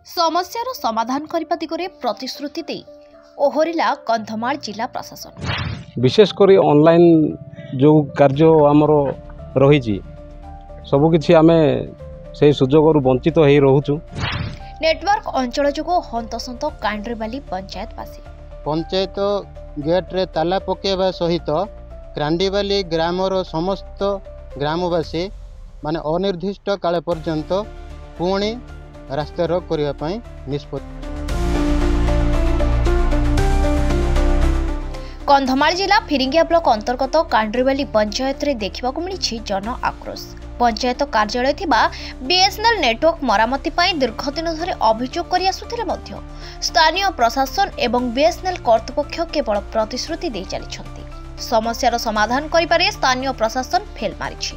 समस्यार समाधान करने दिगरे प्रतिश्रुति दे ओहरिला कंधमाल जिला प्रशासन। विशेषकर ऑनलाइन जो कार्य आमर रही सबकि आम से सुजोग वंचित हो रोचु। नेटवर्क अंचल जो हंतसंत कांड्रीबाली पंचायत गेट रे ताला पकेवा सहित क्रांडीबाली ग्रामर समस्त ग्रामवासी माने अनिर्दिष्ट काल पर्यंत पुणी रास्ता रोक करने निष्पत्ति। कंधमाल जिला फिरिंगिया ब्लॉक अंतर्गत कांड्रीबाली पंचायत रे देखा मिली जन आक्रोश। पंचायत कार्यालय थिबा बीएसएनएल नेटवर्क मरामती पाई दीर्घ दिन धरे अभियोग करि आसुथिले मध्य स्थानीय प्रशासन एवं बीएसएनएल कर्तृपक्ष केवल प्रतिश्रुति दे चलिछंती। समस्यार समाधान करिपारे स्थानीय प्रशासन फेल मारिछि,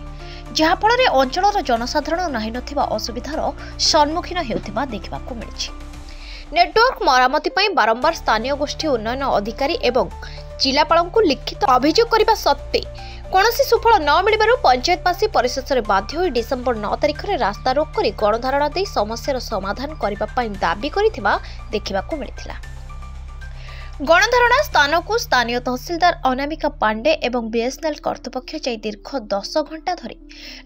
जहा फल रे अंचलर जनसाधारण नाही नथिबा असुविधार सम्मुखीन हेउथिबा देखिबाकू मिलिछि। नेटवर्क मरामती पाई बारंबार स्थानीय गोष्ठी उन्नयन अधिकारी एवं जिलापालଙ୍କୁ लिखित अभियोग करने सत्वे कौनसी सुफल न मिलबारु पंचायतवासी परिशेष बाध्य होई डिसेंबर 9 तारिख में रास्ता रोक कर गणधारणा दे समस्यार समाधान करने दाबी करिथिबा देखिबाकू मिलिथिला। गणधारणा स्थान को स्थानीय तहसीलदार अनामिका पांडे एवं बीएसएनएल कर्तृपक्ष जाई दीर्घ 10 घंटा धरी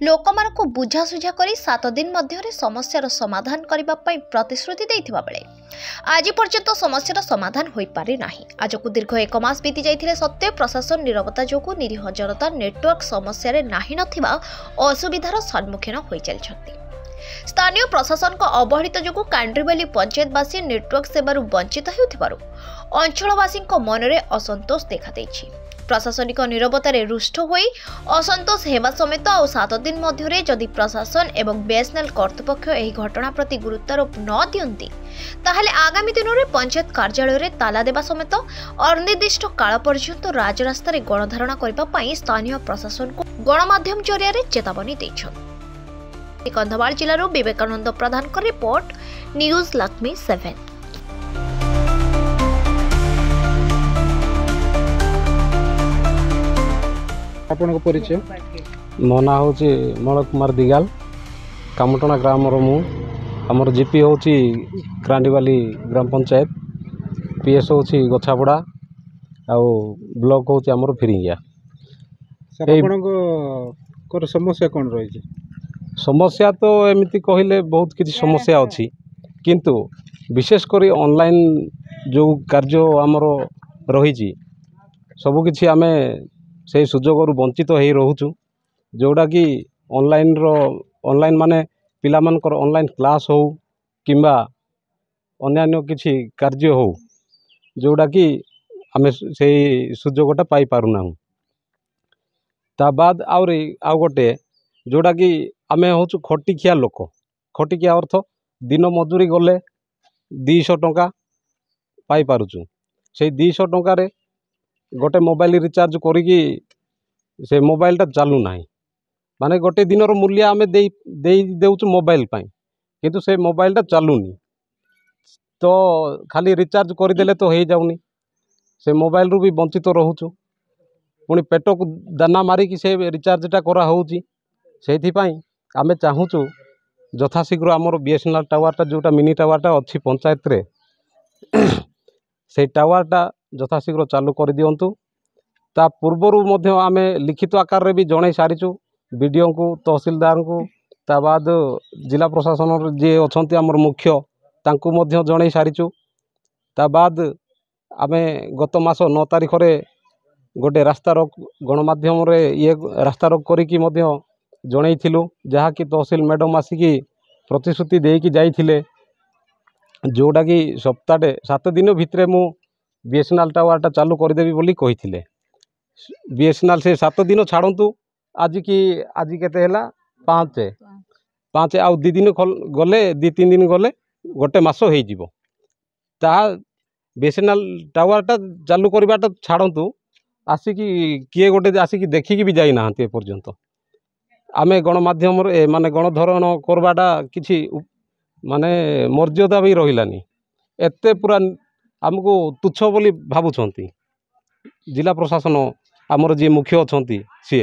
लोकमानकु बुझासुझा करी 7 दिन मध्यरे समस्यार समाधान करबा पई प्रतिश्रुति दैथिबा बेले आज पर्यंत समस्यार समाधान होई पारि नाही। आज को दीर्घ 1 मास बीती जाइथिले सत्वे प्रशासन निरवता जोगु निरीह जनता नेटवर्क समस्या रे नाही नथिबा असुविधार सम्मुखीन होई चलछंती। स्थानीय प्रशासन को अवहेलित जोगु कांड्रीबाली पंचायतवासी नेटवर्क सेवारु वंचित हेउथिबारु अंचलवासी मनरे असंतोष देखा देछि। प्रशासनिक निरवतार रुष्ट होई असंतोष हेबा समेत आ 7 दिन मध्यरे जदि प्रशासन एवं बीएसएनएल कर्तृपक्ष एही घटना प्रति गुरुत्वारोप न दियंती ताहले आगामी दिन में पंचायत कार्यालय रे ताला देबा समेत अनिर्दिष्ट काल पर्यंत राजरास्ता रे गणधारणा करबा पई स्थानीय प्रशासन को गणमाध्यम जरिया रे चेतावनी दैछन। कंधमाल जिलारो विवेकानंद प्रधान का रिपोर्ट, न्यूज लक्ष्मी 7। आपन परिचय? मो ना हूँ मल कुमार दिगाल, कामटना ग्राम मु आमर जीपी हूँ क्रांडीबाली ग्राम पंचायत, पीएस हूँ गछापड़ा आ ब्लॉक हूँ आमर फिरिंगिया। समस्या कौन रही? समस्या तो एमती कहले बहुत किसी समस्या अच्छी, किंतु विशेषकर ऑनलाइन जो कार्य आमर रही सबकि आम से सुजोग वंचित हो रोचु। जोड़ा कि ऑनलाइन माने पिला मानकर ऑनलाइन क्लास हो किंबा अन्यान्य किसी कार्य हो जोड़ा कि आम से सुजोगटा पाई पारुना। ता बाद आउ गोटे जोड़ा कि आम हूँ खटिकिया लोक, खटिकिया अर्थ दिन मजूरी गले 200 टंका पाई पारुचु। से 200 टंकार गोटे मोबाइल रिचार्ज करिकी से मोबाइलटा चालू ना, माने गोटे दिनर मूल्य आम देउचु मोबाइल पाई, किंतु से मोबाइलटा चालूनी। तो खाली रिचार्ज करदेले तो हो जाऊनी, से मोबाइल रू भी वंचित तो रोचु। पुणी पेट को दाना मारिकी से रिचार्जटा करा होउची। सेथिपाई आमे चाहूचु यथाशीघ्र आमर बीएसएनएल टावरटा जोटा मिनी टावरटा अच्छी पंचायत रे से टावरटा यथाशीघ्र चालू कर दियंतु। ता पूर्वरु मध्य आमे लिखित आकार रे भी जणै सारिचु बीडीओ को, तहसीलदार को, ता बाद जिला प्रशासन जे अछंती आमर मुख्य तांकु मध्य जणै सारिचु। ता बाद आमे गत मास 9 तारिख रे गोटे रास्ता रोक गणमाध्यम रे ये रास्ता रोक करिकी मध्य जनईलु, जहाँ कि तहसील मैडम आसिकी प्रतिश्रुति देकी जाइथिले, जोड़ा कि सप्ताहे 7 दिन भितर मु बीएसएनएल टावरटा चालू करदेवी बोली कहिथिले। बीएसएनएल से 7 दिन छाड़ंतु, आज केते हैला 5 आउ 2 दिन गले 2-3 दिन गले गोटे मास हो जिवो। ता बीएसएनएल टावरटा चालू करबाटा छाड़ंतु, आसिकी किए गोटे आसिकी देखिकी भी जाई नाहंती ए पर्यंत। आमे गणमाध्यम माने गणधरण करवाटा किसी माने मर्यादा भी रहिलानी, एते पूरा आमको तुच्छ बोली भावुछंती। जिला प्रशासन आमर जी मुख्य अछंती सी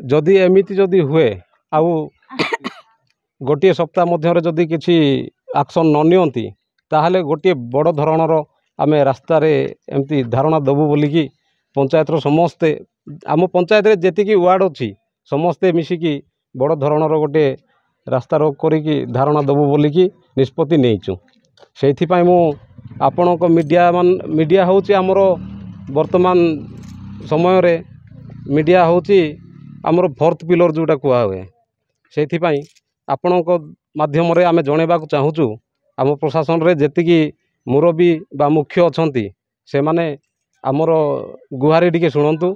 जदि एमिति जदि हुए आउ गोटे सप्ताह मध्य जदि किसी एक्शन न नियंती ताहले गोटे बड़ धरणर आम रास्त एमती धारणा देवु बोलिकी पंचायतर समस्ते आम पंचायत जी वार्ड अच्छी समस्ते मिसिकी बड़ धरणर गोटे रास्ता रोक करिकी धारणा देवु बोलिकी निष्पत्ति नेइचु। सेइथिपाई मु आपणक मीडिया होची आमर वर्तमान समय रे मीडिया होची आमर फोर्थ पिलर जोटा कुआ हुए सेइथिपाई आपणक माध्यम रे आमे जणेबाक चाहूचु आम प्रशासन रे जेतिकी मुरबी बा मुख्य अछंती से माने आमर गुहारी टिके शुणंतु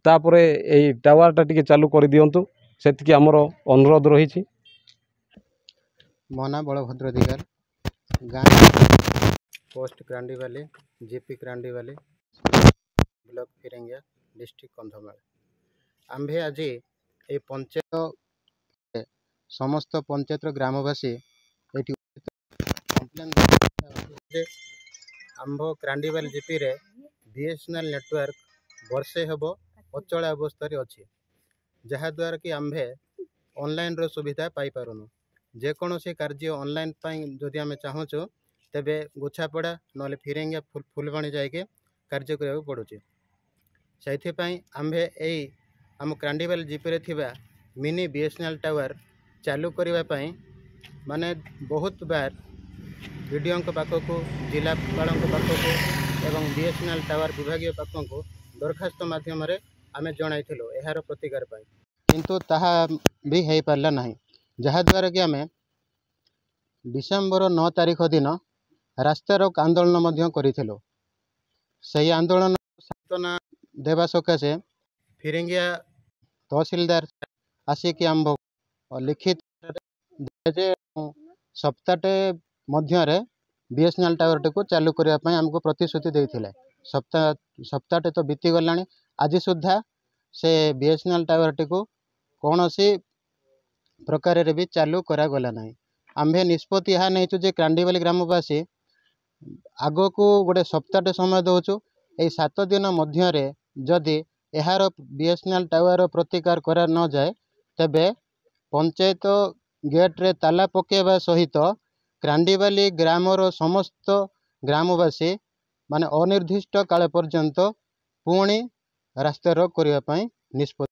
तापरे एई टावरटा टिके चालू कर दियंतु सेतिकी आमर अनुरोध रही। मना बलभद्र दिगार गाँ post Krandiwali GP Krandiwali block Phiringia district Kandhamal आम्भे आज ये पंचायत समस्त पंचायत ग्रामवासी कम्प्लेन आंभ क्रांडीवाली जीपी रे बीएसएनएल नेटवर्क वर्षे हेब अचल अवस्था अच्छी जहाद्वारा कि आम्भे ऑनलाइन रो सुविधा पाई पारुनु जेकोसी कार्य ऑनलाइन जदि आम चाहूँ तेबे गुछापड़ा ना फिरंगिया फुलबाणी जाके कार्य करा पड़ुचे से आम्भे यही आम क्रांडीवाली जीपी थिबा मिनी बीएसएनएल टावर चालू करने माने बहुत बार वीडियो पाखक जिलापाल पाखक एवं बीएसएनएल टावर विभाग पाखक दरखास्त माध्यम आम जनाइलु यार प्रतिकार किंतु ताहा भी हो पारा ना जहाद्वारा कि आम डिसेम्बर 9 तारीख दिन रास्ता रोक आंदोलन करूँ से आंदोलन सांत्वना देवा सकाशे फिरंगिया तहसीलदार आसिक आम लिखित सप्ताहटे मध्य बीएसएनएल टावर को चालू करने आमको प्रतिश्रुति देते सप्ताहटे तो बीती गला आज सुधा से बीएसएनएल टावर को कौन सी प्रकार भी चालू करागला ना आम्भे निष्पत्ति यहाँ नहीं जे क्रांडीवाली ग्रामवासी आग को गोटे सप्ताहटे समय दौचु यही 7 दिन मध्य जदि यार बीएसएनएल टावर प्रतिकार करा न जाए तेबे पंचायत गेट रे ताला पकेबा सहित क्रांडीवाली ग्रामर समस्त ग्रामवासी माने अनिर्दिष्ट काल पर्यंत पुणी रास्ता रोक करने निष्पत्ति।